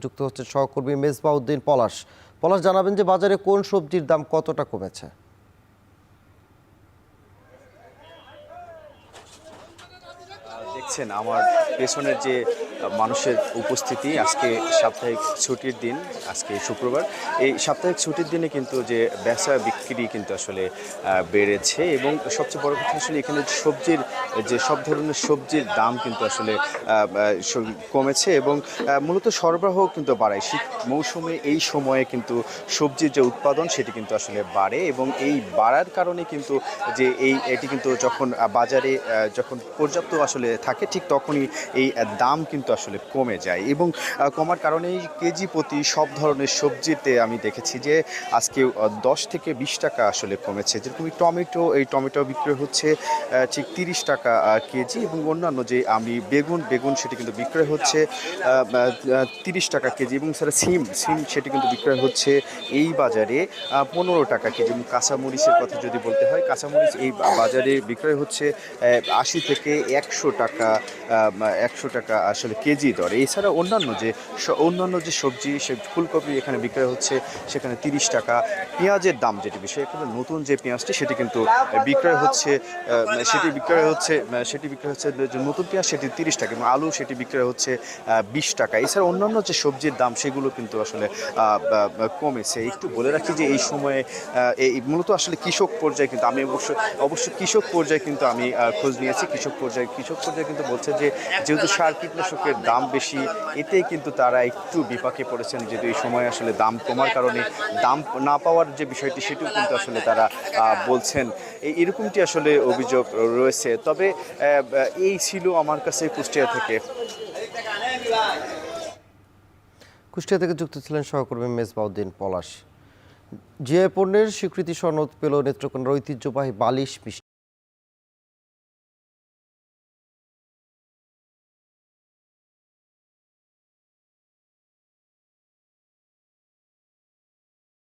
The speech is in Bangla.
যুক্ত হচ্ছে সহকর্মী মেজবাউদ্দিন পলাশ। পলাশ, জানাবেন যে বাজারে কোন সবজির দাম কতটা কমেছে? দেখছেন আমার পেছনের যে মানুষের উপস্থিতি, আজকে সাপ্তাহিক ছুটির দিন, আজকে শুক্রবার। এই সাপ্তাহিক ছুটির দিনে কিন্তু যে বেচা বিক্রি কিন্তু আসলে বেড়েছে, এবং সবচেয়ে বড় কথা আসলে এখানে সবজির যে সব ধরনের সবজির দাম কিন্তু আসলে কমেছে, এবং মূলত সরবরাহ কিন্তু বাড়ায়। শীত মৌসুমে এই সময়ে কিন্তু সবজির যে উৎপাদন সেটি কিন্তু আসলে বাড়ে, এবং এই বাড়ার কারণে কিন্তু যে এটি কিন্তু যখন বাজারে যখন পর্যাপ্ত আসলে থাকে, ঠিক তখনই এই দাম কিন্তু আসলে কমে যায়, এবং কমার কারণেই কেজি প্রতি সব ধরনের সবজিতে আমি দেখেছি যে আজকে 10 থেকে 20 টাকা আসলে কমেছে। যেরকম এই টমেটো বিক্রি হচ্ছে ঠিক 30 টাকা কেজি, এবং অন্যান্য যে আমি বেগুন সেটি কিন্তু বিক্রয় হচ্ছে 30 টাকা কেজি, এবং স্যার সিম সেটি কিন্তু বিক্রয় হচ্ছে এই বাজারে 15 টাকা কেজি। এবং কাঁচামরিচের কথা যদি বলতে হয়, কাঁচামরিচ এই বাজারে বিক্রয় হচ্ছে 80 থেকে 100 টাকা, 100 টাকা আসলে কেজি দরে। এছাড়া অন্যান্য যে সবজি, সে ফুলকপি এখানে বিক্রয় হচ্ছে সেখানে 30 টাকা। পেঁয়াজের দাম যেটি বিষয়, এখানে নতুন যে পেঁয়াজটি সেটি কিন্তু বিক্রয় হচ্ছে যে নতুন পেঁয়াজ সেটি 30 টাকা, এবং আলু সেটি বিক্রয় হচ্ছে 20 টাকা। এছাড়া অন্যান্য যে সবজির দাম সেগুলো কিন্তু আসলে কমেছে। একটু বলে রাখি যে এই সময়ে এই মূলত আসলে কৃষক পর্যায়ে কিন্তু আমি অবশ্যই কৃষক পর্যায়ে কিন্তু আমি খোঁজ নিয়েছি। কৃষক পর্যায়ে কিন্তু বলছে যে যেহেতু সার কীটনাশকের দাম বেশি, এতেই কিন্তু তারা একটু বিপাকে পড়েছেন, যেহেতু এই সময় আসলে দাম কমার কারণে দাম না পাওয়ার যে বিষয়টি সেটিও কিন্তু আসলে তারা বলছেন। এরকমটি আসলে অভিযোগ রয়েছে। তবে এই ছিল আমার কাছে কুষ্টিয়া থেকে। কুষ্টিয়া থেকে যুক্ত ছিলেন সহকর্মী মেজবাউদ্দিন পলাশ। জিআই পণ্যের স্বীকৃতি সনদ পেল নেত্রকোনার ঐতিহ্যবাহী বালিশ মিষ্টি।